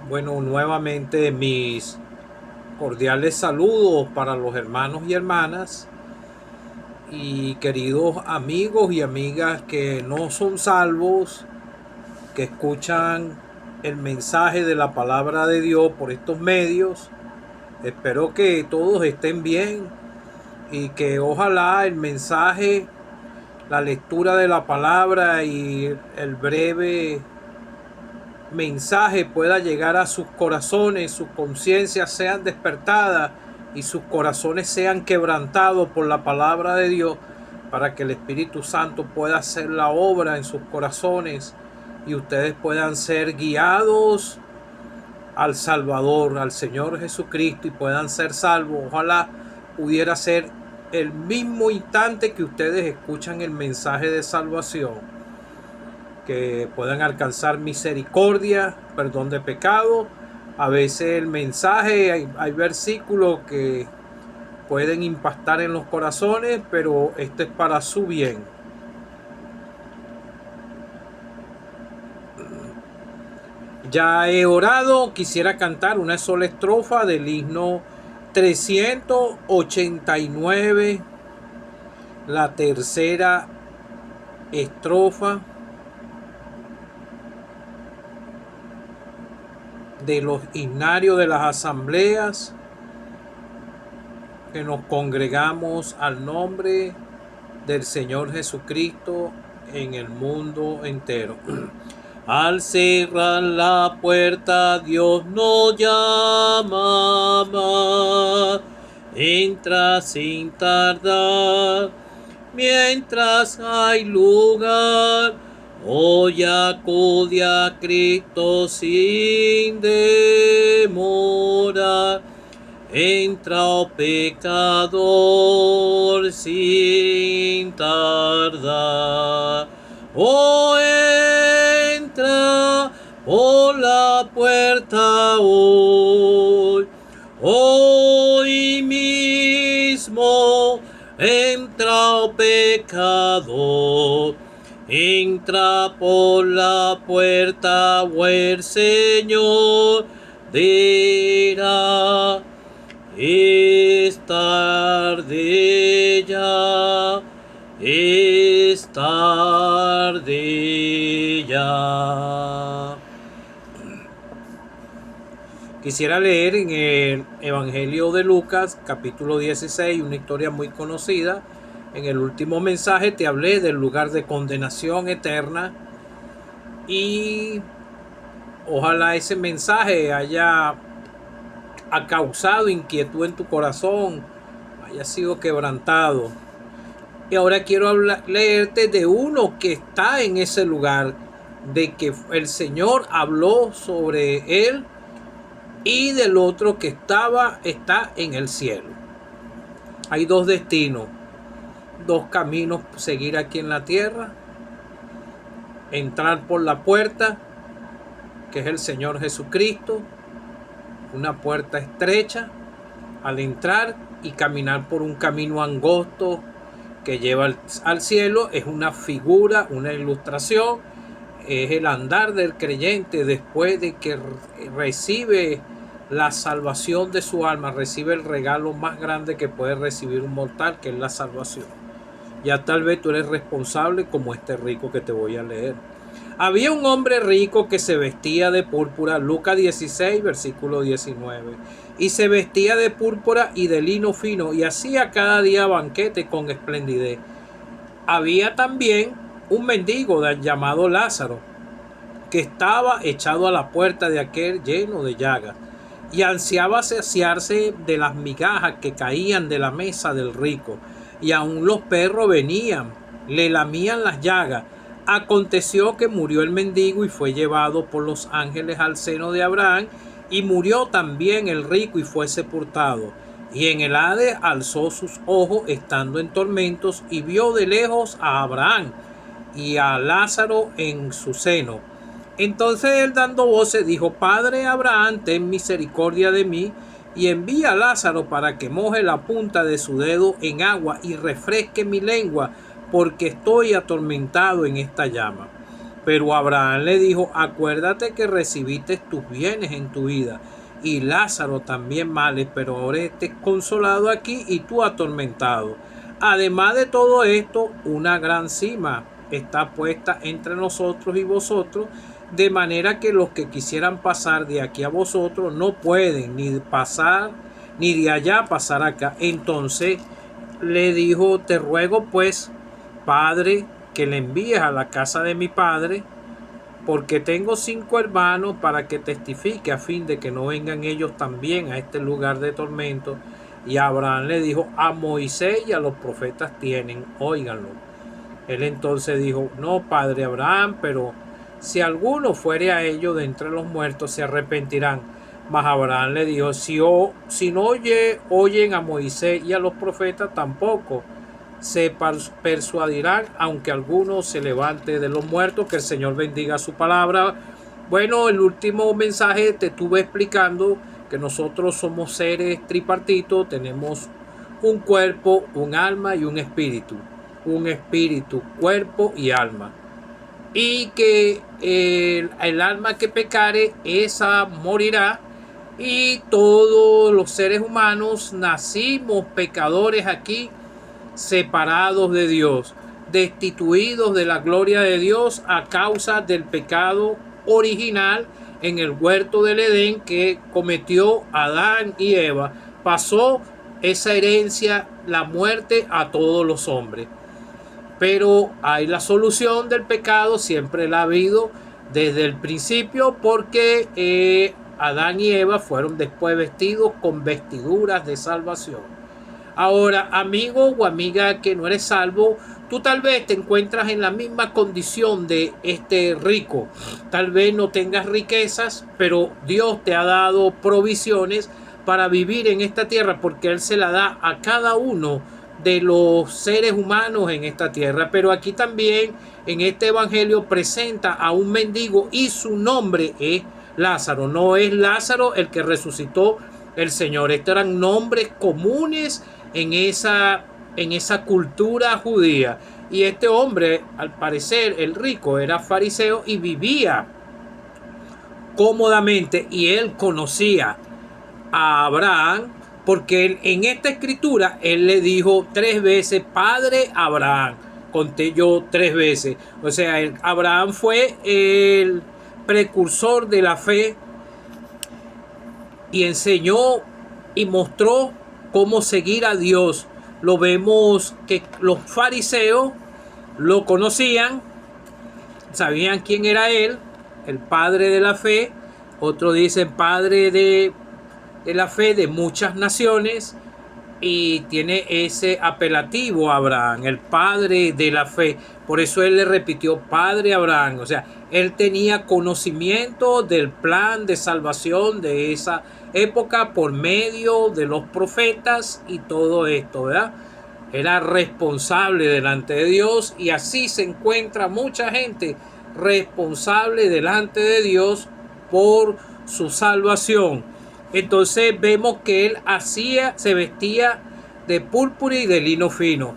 Bueno, nuevamente mis cordiales saludos para los hermanos y hermanas y queridos amigos y amigas que no son salvos, que escuchan el mensaje de la palabra de Dios por estos medios. Espero que todos estén bien y que ojalá el mensaje, la lectura de la palabra y el breve mensaje pueda llegar a sus corazones, sus conciencias sean despertadas y sus corazones sean quebrantados por la palabra de Dios, para que el Espíritu Santo pueda hacer la obra en sus corazones y ustedes puedan ser guiados al Salvador, al Señor Jesucristo, y puedan ser salvos. Ojalá pudiera ser el mismo instante que ustedes escuchan el mensaje de salvación, que puedan alcanzar misericordia, perdón de pecado. A veces el mensaje, hay versículos que pueden impactar en los corazones, pero esto es para su bien. Ya he orado, quisiera cantar una sola estrofa del himno 389, la tercera estrofa de los himnarios de las asambleas, que nos congregamos al nombre del Señor Jesucristo en el mundo entero. Al cerrar la puerta, Dios nos llama más. Entra sin tardar, mientras hay lugar. Hoy acude a Cristo sin demora. Entra, oh pecador, sin tardar. Oh, entra por la puerta hoy. Hoy mismo entra, oh pecador. Entra por la puerta, o el Señor dirá: es tarde ya, es tarde ya. Quisiera leer en el Evangelio de Lucas, capítulo 16, una historia muy conocida. En el último mensaje te hablé del lugar de condenación eterna y ojalá ese mensaje haya causado inquietud en tu corazón, haya sido quebrantado. Y ahora quiero leerte de uno que está en ese lugar, de que el Señor habló sobre él, y del otro que está en el cielo. Hay dos destinos, dos caminos seguir aquí en la tierra: entrar por la puerta, que es el Señor Jesucristo, una puerta estrecha al entrar, y caminar por un camino angosto que lleva al cielo. Es una figura, una ilustración, es el andar del creyente después de que recibe la salvación de su alma, recibe el regalo más grande que puede recibir un mortal, que es la salvación. Ya tal vez tú eres responsable como este rico que te voy a leer. Había un hombre rico que se vestía de púrpura, Lucas 16, versículo 19, y se vestía de púrpura y de lino fino, y hacía cada día banquete con esplendidez. Había también un mendigo llamado Lázaro, que estaba echado a la puerta de aquel lleno de llagas, y ansiaba saciarse de las migajas que caían de la mesa del rico, y aun los perros venían, le lamían las llagas. Aconteció que murió el mendigo y fue llevado por los ángeles al seno de Abraham, y murió también el rico y fue sepultado. Y en el Hades alzó sus ojos estando en tormentos, y vio de lejos a Abraham y a Lázaro en su seno. Entonces él, dando voces, dijo: Padre Abraham, ten misericordia de mí, y envía a Lázaro para que moje la punta de su dedo en agua y refresque mi lengua, porque estoy atormentado en esta llama. Pero Abraham le dijo: acuérdate que recibiste tus bienes en tu vida, y Lázaro también males, pero ahora estés consolado aquí y tú atormentado. Además de todo esto, una gran cima está puesta entre nosotros y vosotros, de manera que los que quisieran pasar de aquí a vosotros no pueden ni pasar, ni de allá pasar acá. Entonces le dijo: te ruego pues, Padre, que le envíes a la casa de mi padre, porque tengo 5 hermanos, para que testifique, a fin de que no vengan ellos también a este lugar de tormento. Y Abraham le dijo: a Moisés y a los profetas tienen, óiganlo. Él entonces dijo: no, padre Abraham, pero si alguno fuere a ellos de entre los muertos, se arrepentirán. Mas Abraham le dijo: si no oyen a Moisés y a los profetas, tampoco se persuadirán, aunque alguno se levante de los muertos. Que el Señor bendiga su palabra. Bueno, el último mensaje te estuve explicando que nosotros somos seres tripartitos, tenemos un cuerpo, un alma y un espíritu. Un espíritu, cuerpo y alma. Y que el alma que pecare, esa morirá. Y todos los seres humanos nacimos pecadores aquí, separados de Dios, destituidos de la gloria de Dios a causa del pecado original en el huerto del Edén que cometió Adán y Eva. Pasó esa herencia, la muerte, a todos los hombres. Pero hay la solución del pecado, siempre la ha habido desde el principio, porque Adán y Eva fueron después vestidos con vestiduras de salvación. Ahora, amigo o amiga que no eres salvo, tú tal vez te encuentras en la misma condición de este rico. Tal vez no tengas riquezas, pero Dios te ha dado provisiones para vivir en esta tierra, porque Él se la da a cada uno de los seres humanos en esta tierra. Pero aquí también en este evangelio presenta a un mendigo y su nombre es Lázaro. No es Lázaro el que resucitó el Señor. Estos eran nombres comunes en esa cultura judía. Y este hombre, al parecer, el rico, era fariseo y vivía cómodamente, y él conocía a Abraham, porque él, en esta escritura él le dijo 3 veces: Padre Abraham. Conté yo 3 veces. O sea, Abraham fue el precursor de la fe y enseñó y mostró cómo seguir a Dios. Lo vemos que los fariseos lo conocían, sabían quién era él, el padre de la fe. Otros dicen padre de la fe de muchas naciones, y tiene ese apelativo a Abraham, el padre de la fe. Por eso él le repitió Padre Abraham. O sea, él tenía conocimiento del plan de salvación de esa época por medio de los profetas y todo esto, ¿verdad? Era responsable delante de Dios, y así se encuentra mucha gente responsable delante de Dios por su salvación. Entonces vemos que él se vestía de púrpura y de lino fino.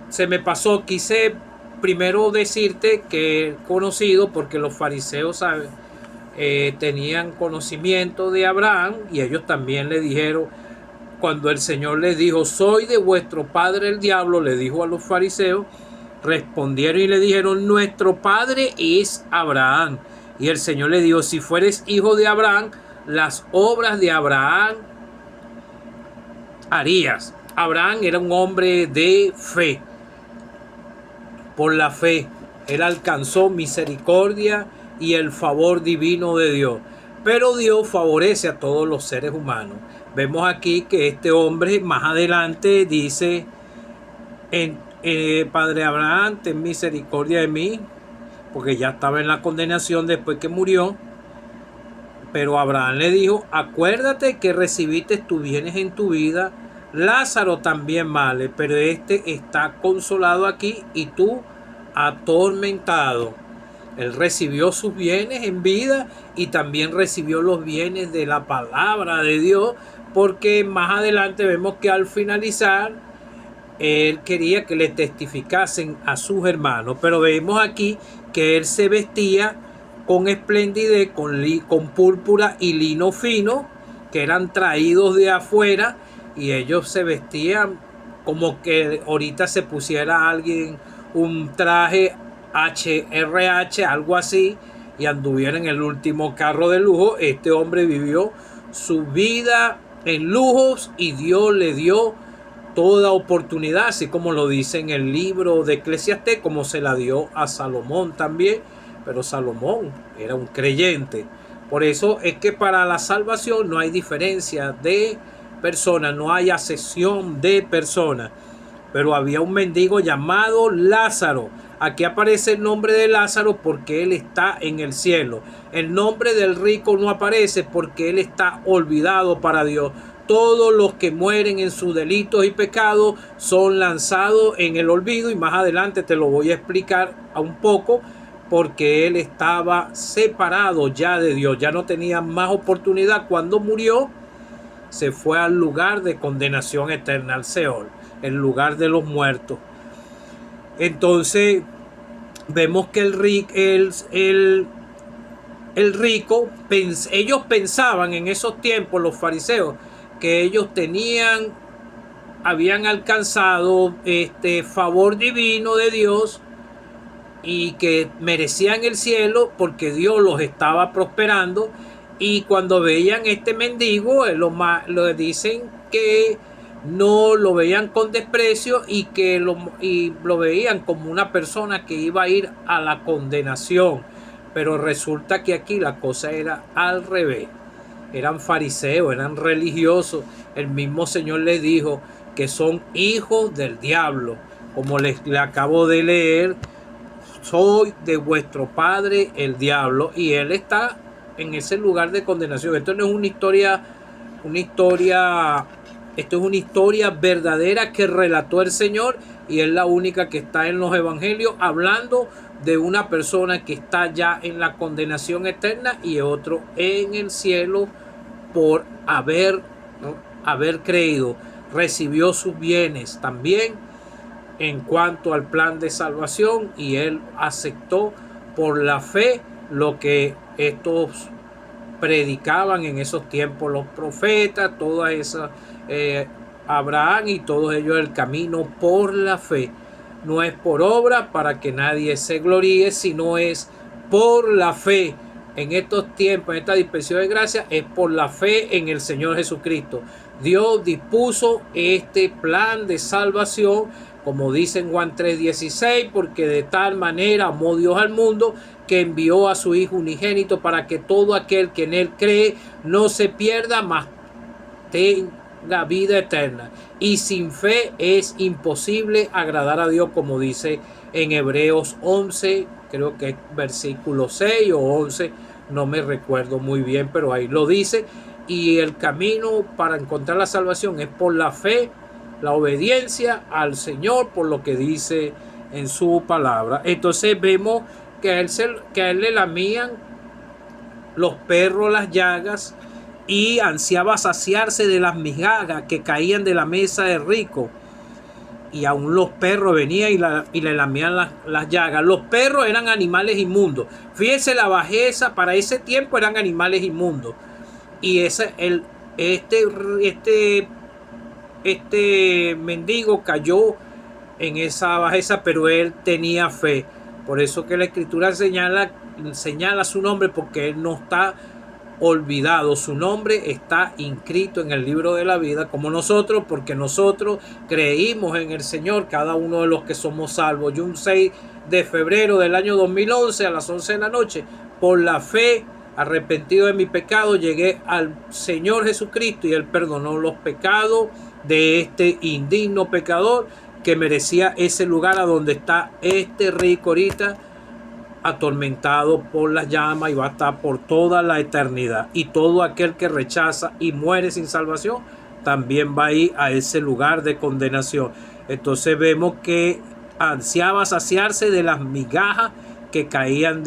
Se me pasó, quise primero decirte que conocido, porque los fariseos tenían conocimiento de Abraham, y ellos también le dijeron, cuando el Señor les dijo: soy de vuestro padre el diablo, le dijo a los fariseos, respondieron y le dijeron: nuestro padre es Abraham. Y el Señor le dijo: si fueres hijo de Abraham, las obras de Abraham harías. Abraham era un hombre de fe. Por la fe él alcanzó misericordia y el favor divino de Dios. Pero Dios favorece a todos los seres humanos. Vemos aquí que este hombre más adelante dice: Padre Abraham, ten misericordia de mí, porque ya estaba en la condenación después que murió. Pero Abraham le dijo: acuérdate que recibiste tus bienes en tu vida, Lázaro también male, pero este está consolado aquí y tú atormentado. Él recibió sus bienes en vida y también recibió los bienes de la palabra de Dios, porque más adelante vemos que al finalizar él quería que le testificasen a sus hermanos. Pero vemos aquí que él se vestía con esplendidez, con púrpura y lino fino, que eran traídos de afuera, y ellos se vestían como que ahorita se pusiera alguien un traje HRH, algo así, y anduviera en el último carro de lujo. Este hombre vivió su vida en lujos y Dios le dio toda oportunidad, así como lo dice en el libro de Eclesiastés, como se la dio a Salomón también. Pero Salomón era un creyente. Por eso es que para la salvación no hay diferencia de personas, no hay acepción de personas. Pero había un mendigo llamado Lázaro. Aquí aparece el nombre de Lázaro porque él está en el cielo. El nombre del rico no aparece porque él está olvidado para Dios. Todos los que mueren en sus delitos y pecados son lanzados en el olvido, y más adelante te lo voy a explicar un poco, porque él estaba separado ya de Dios, ya no tenía más oportunidad. Cuando murió, se fue al lugar de condenación eterna, al Seol, el lugar de los muertos. Entonces vemos que el rico, ellos pensaban en esos tiempos, los fariseos, que ellos habían alcanzado favor divino de Dios y que merecían el cielo porque Dios los estaba prosperando. Y cuando veían este mendigo, lo dicen que no lo veían con desprecio y que lo veían como una persona que iba a ir a la condenación. Pero resulta que aquí la cosa era al revés. Eran fariseos, eran religiosos. El mismo Señor les dijo que son hijos del diablo. Como le acabo de leer, soy de vuestro padre el diablo, y él está en ese lugar de condenación. Esto no es esto es una historia verdadera que relató el Señor, y es la única que está en los evangelios, hablando de una persona que está ya en la condenación eterna y otro en el cielo por haber creído. Recibió sus bienes también en cuanto al plan de salvación, y él aceptó por la fe lo que estos predicaban en esos tiempos los profetas, todas esas, Abraham y todos ellos, el camino por la fe. No es por obra para que nadie se gloríe, sino es por la fe. En estos tiempos, en esta dispensación de gracia, es por la fe en el Señor Jesucristo. Dios dispuso este plan de salvación, como dice en Juan 3:16, porque de tal manera amó Dios al mundo que envió a su Hijo unigénito para que todo aquel que en él cree no se pierda, mas tenga vida eterna. Y sin fe es imposible agradar a Dios, como dice en Hebreos 11, creo que es versículo 6 o 11, no me recuerdo muy bien, pero ahí lo dice. Y el camino para encontrar la salvación es por la fe, la obediencia al Señor, por lo que dice en su palabra. Entonces vemos que a él le lamían los perros las llagas, y ansiaba saciarse de las migajas que caían de la mesa del rico. Y aún los perros venían y le lamían las llagas. Los perros eran animales inmundos. Fíjense la bajeza, para ese tiempo eran animales inmundos. Y este mendigo cayó en esa bajeza, pero él tenía fe. Por eso que la Escritura señala su nombre, porque él no está olvidado. Su nombre está inscrito en el libro de la vida, como nosotros, porque nosotros creímos en el Señor, cada uno de los que somos salvos. Yo un 6 de febrero del año 2011 a las 11 de la noche, por la fe, arrepentido de mi pecado, llegué al Señor Jesucristo, y Él perdonó los pecados de este indigno pecador que merecía ese lugar a donde está este rico ahorita, atormentado por las llamas, y va a estar por toda la eternidad. Y todo aquel que rechaza y muere sin salvación también va a ir a ese lugar de condenación. Entonces vemos que ansiaba saciarse de las migajas que caían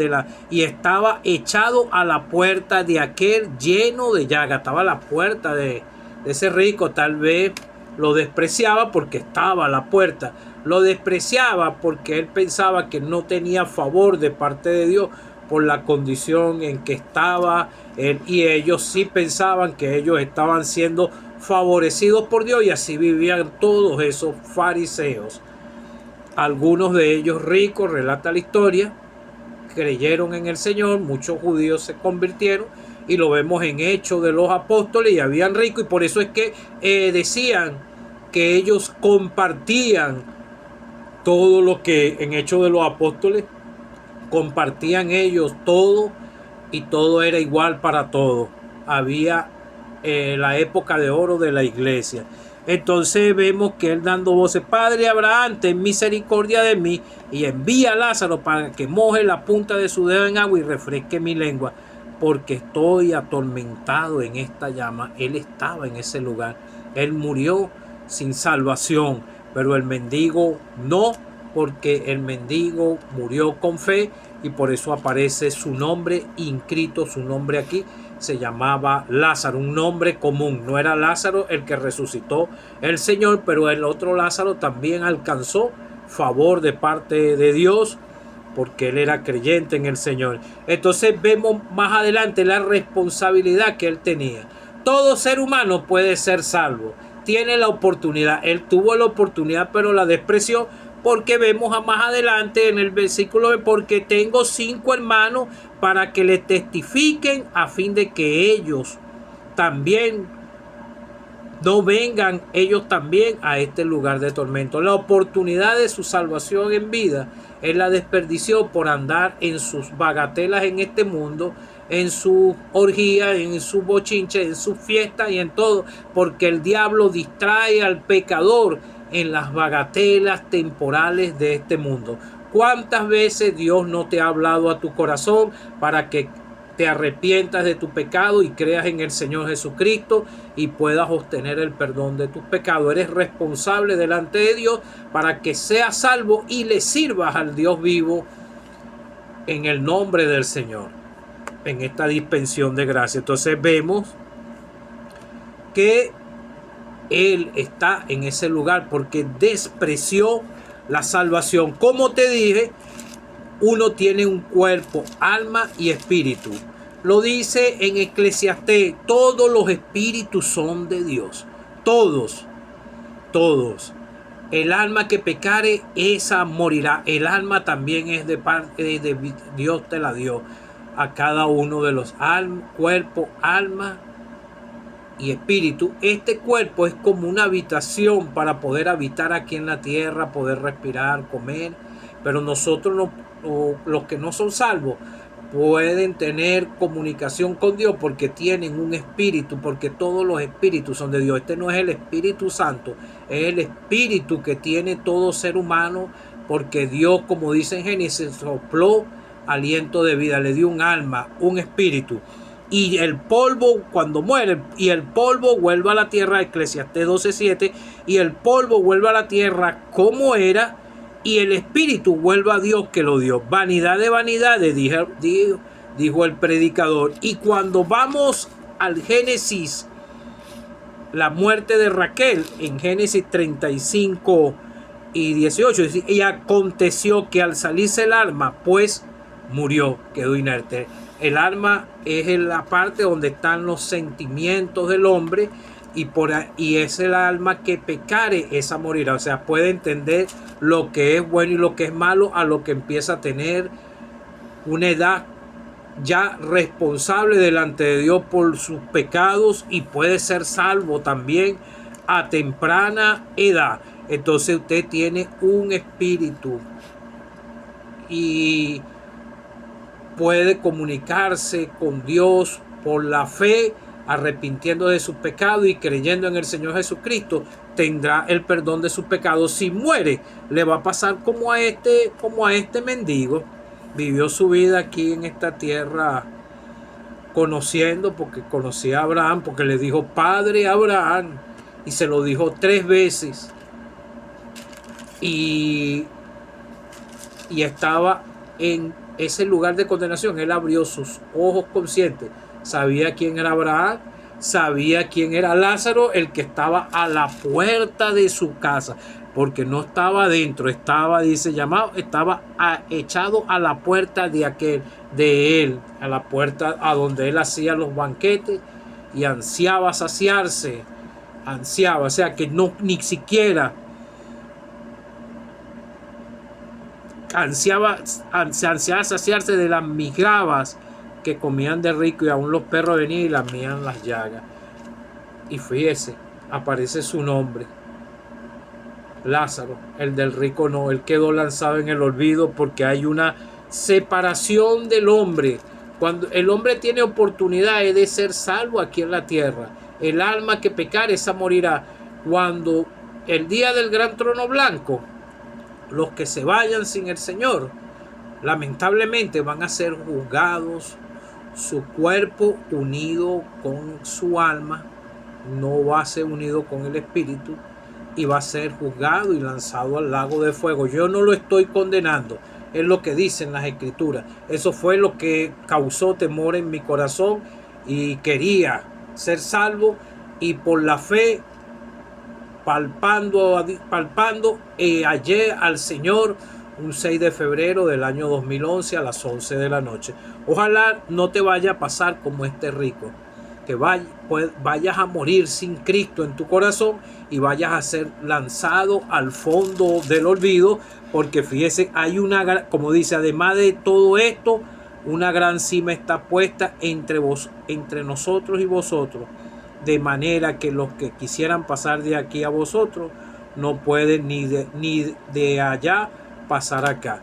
y estaba echado a la puerta de aquel lleno de llagas. Estaba a la puerta de ese rico. Tal vez lo despreciaba porque estaba a la puerta. lo despreciaba porque él pensaba que no tenía favor de parte de Dios por la condición en que estaba él, y ellos sí pensaban que ellos estaban siendo favorecidos por Dios, y así vivían todos esos fariseos. Algunos de ellos ricos, relata la historia, creyeron en el Señor, muchos judíos se convirtieron, y lo vemos en Hechos de los Apóstoles, y habían ricos, y por eso es que decían que ellos compartían todo lo que en Hechos de los Apóstoles compartían ellos todo, y todo era igual para todos. Había la época de oro de la iglesia. Entonces vemos que él dando voces: Padre Abraham, ten misericordia de mí, y envía a Lázaro para que moje la punta de su dedo en agua y refresque mi lengua, porque estoy atormentado en esta llama. Él estaba en ese lugar. Él murió sin salvación, pero el mendigo no, porque el mendigo murió con fe, y por eso aparece su nombre inscrito. Su nombre aquí se llamaba Lázaro, un nombre común. No era Lázaro el que resucitó el Señor, pero el otro Lázaro también alcanzó favor de parte de Dios, porque él era creyente en el Señor. Entonces vemos más adelante la responsabilidad que él tenía. Todo ser humano puede ser salvo, tiene la oportunidad. Él tuvo la oportunidad, pero la despreció, porque vemos más adelante en el versículo de: porque tengo 5 hermanos para que le testifiquen, a fin de que ellos también no vengan ellos también a este lugar de tormento. La oportunidad de su salvación en vida, él la desperdició por andar en sus bagatelas en este mundo, en su orgía, en su bochinche, en su fiesta y en todo, porque el diablo distrae al pecador en las bagatelas temporales de este mundo. ¿Cuántas veces Dios no te ha hablado a tu corazón para que te arrepientas de tu pecado y creas en el Señor Jesucristo y puedas obtener el perdón de tus pecados? Eres responsable delante de Dios para que seas salvo y le sirvas al Dios vivo en el nombre del Señor, en esta dispensión de gracia. Entonces vemos que él está en ese lugar porque despreció la salvación. Como te dije, uno tiene un cuerpo, alma y espíritu. Lo dice en Eclesiastés: todos los espíritus son de Dios. Todos. El alma que pecare, esa morirá. El alma también es de parte de Dios, te la dio a cada uno de los cuerpo, alma y espíritu. Este cuerpo es como una habitación para poder habitar aquí en la tierra, poder respirar, comer. Pero nosotros, los que no son salvos, pueden tener comunicación con Dios porque tienen un espíritu, porque todos los espíritus son de Dios. Este no es el Espíritu Santo, es el espíritu que tiene todo ser humano, porque Dios, como dice en Génesis, sopló aliento de vida, le dio un alma, un espíritu. Y el polvo, cuando muere, y el polvo vuelve a la tierra, Eclesiastés 12:7, y el polvo vuelve a la tierra como era, y el espíritu vuelve a Dios que lo dio. Vanidad de vanidades, dijo el predicador. Y cuando vamos al Génesis, la muerte de Raquel, en Génesis 35:18, y aconteció que al salirse el alma, pues murió, quedó inerte. El alma es en la parte donde están los sentimientos del hombre, y es el alma que pecare, esa morirá. O sea, puede entender lo que es bueno y lo que es malo a lo que empieza a tener una edad ya responsable delante de Dios por sus pecados, y puede ser salvo también a temprana edad. Entonces usted tiene un espíritu y puede comunicarse con Dios por la fe, arrepintiendo de sus pecados y creyendo en el Señor Jesucristo. Tendrá el perdón de sus pecados. Si muere, le va a pasar como a este mendigo. Vivió su vida aquí en esta tierra porque conocía a Abraham, porque le dijo: Padre Abraham, y se lo dijo 3 veces, y estaba en ese lugar de condenación. Él abrió sus ojos conscientes, sabía quién era Abraham, sabía quién era Lázaro, el que estaba a la puerta de su casa, porque no estaba adentro, estaba, dice, llamado, estaba echado a la puerta de él, a la puerta a donde él hacía los banquetes y ansiaba saciarse, o sea que no, ni siquiera ansiaba saciarse de las migajas que comían de rico, y aún los perros venían y lamían las llagas. Y fíjese, aparece su nombre, Lázaro. El del rico no, él quedó lanzado en el olvido, porque hay una separación del hombre. Cuando el hombre tiene oportunidad de ser salvo aquí en la tierra, el alma que pecare, esa morirá. Cuando el día del gran trono blanco, los que se vayan sin el Señor, lamentablemente van a ser juzgados, su cuerpo unido con su alma, no va a ser unido con el espíritu, y va a ser juzgado y lanzado al lago de fuego. Yo no lo estoy condenando, es lo que dicen las escrituras. Eso fue lo que causó temor en mi corazón, y quería ser salvo, y por la fe, palpando, hallé al Señor un 6 de febrero del año 2011 a las 11 de la noche. Ojalá no te vaya a pasar como este rico, que vayas a morir sin Cristo en tu corazón y vayas a ser lanzado al fondo del olvido, porque fíjese, hay una, como dice, además de todo esto, una gran cima está puesta entre nosotros y vosotros, de manera que los que quisieran pasar de aquí a vosotros no pueden ni de allá pasar acá.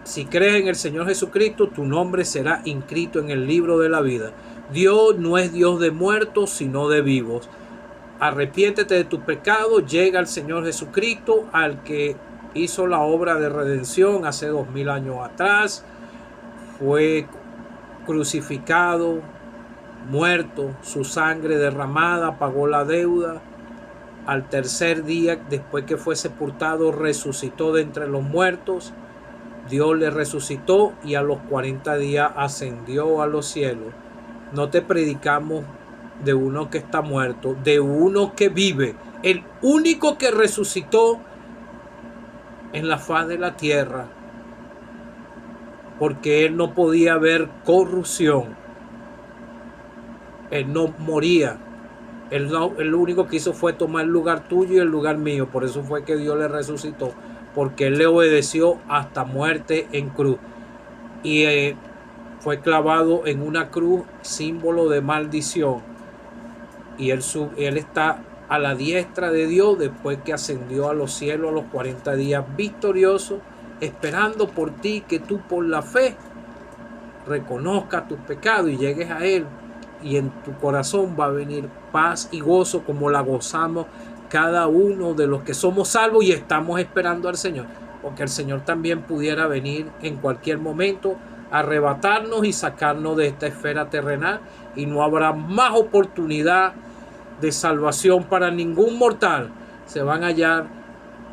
Si crees en el Señor Jesucristo, tu nombre será inscrito en el libro de la vida. Dios no es Dios de muertos, sino de vivos. Arrepiéntete de tu pecado, llega al Señor Jesucristo, al que hizo la obra de redención hace 2000 años atrás. Fue crucificado, muerto, su sangre derramada pagó la deuda. Al tercer día, después que fue sepultado, resucitó de entre los muertos. Dios le resucitó y a los 40 días ascendió a los cielos. No te predicamos de uno que está muerto, de uno que vive, el único que resucitó en la faz de la tierra, porque él no podía ver corrupción, él no moría, él lo único que hizo fue tomar el lugar tuyo y el lugar mío. Por eso fue que Dios le resucitó, porque él le obedeció hasta muerte en cruz, y fue clavado en una cruz, símbolo de maldición, y él está a la diestra de Dios después que ascendió a los cielos a los 40 días victorioso, esperando por ti, que tú por la fe reconozcas tus pecados y llegues a Él, y en tu corazón va a venir paz y gozo como la gozamos cada uno de los que somos salvos y estamos esperando al Señor, porque el Señor también pudiera venir en cualquier momento, arrebatarnos y sacarnos de esta esfera terrenal, y no habrá más oportunidad de salvación para ningún mortal. Se van a hallar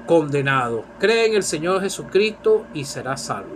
condenados. Cree en el Señor Jesucristo y serás salvo.